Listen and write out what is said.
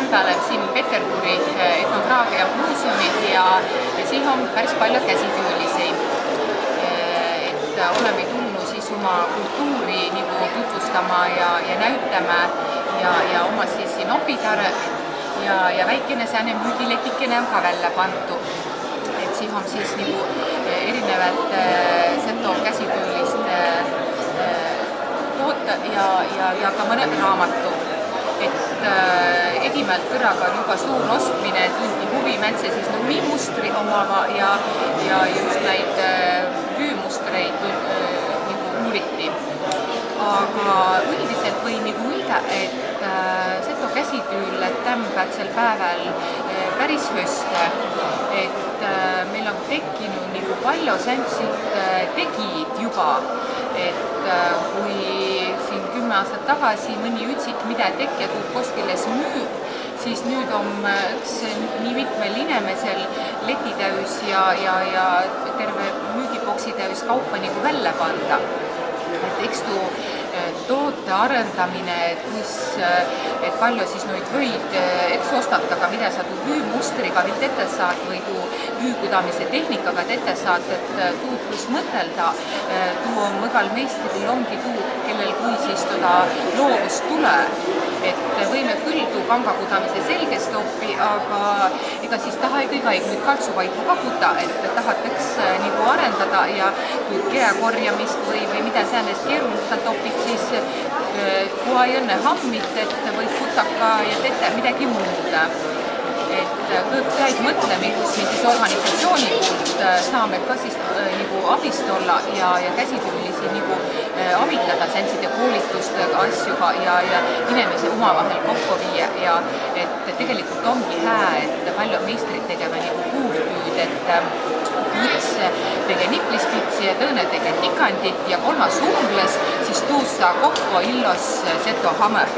õppepäev siin Peterburi etnograafia muuseumis ja siin on päris palju käsitöölisi. Et oleme tulnud siis oma kultuuri nagu tutvustama ja näitama ja oma siis siin opidare ja väikene sääne müügiletikene on ka välja pantu. Et siin on siis nagu erinevad seto käsitööliste toota ja ka mõned raamatu. Et esimelt kõrraga on juba suur ostmine, tunti huvi mänse siis mustri omava ja just neid küümustreid uuriti. Aga üldiselt või nagu üle, et seto käsitööl tämpätsel päeval päris höste, et meil on tekkinud nagu palju säntsid tegijid juba, et kui siin 10 aastat tagasi mõni ütsik mida tekja kuskiles müüb, siis nüüd on üks nii mitmel inimesel letitäis ja terve müügiboksi täis kaupa nagu välja panda. Et eks tuu toote arendamine, et palju siis nüüd võid ostata, aga mida sa tuu hüümustriga nüüd ette saad või tuu hüükudamise tehnikaga ette saad, et tuu kus mõtelda, tuu on mõgal meistril ongi tuu, kellel kui siis toda loovust tule. Et võime küll tuu kangakudamise selgest oppi, aga ega siis taha ei nüüd kaltsuvaipu kakuta, et tahataks nagu arendada ja tuu keakorjamist või mida säänest keeruliselt opid, siis kui ei õnne hammit, et võib kutaka ja teete midagi muud. Et kõik käid mõtleme, kus me siis organisatsiooni poolt saame ka siis nagu abist olla ja käsitöölisi nagu avitada senside koolitustega asjuga ja inimese omavahel kokku viia ja et tegelikult ongi hää, et palju meistrid tegema nagu kuulpüüd, et üks tege niplispitsi ja tõne tege tikandit ja kolmas hungles, siis tuussa kokku illos seto hammer.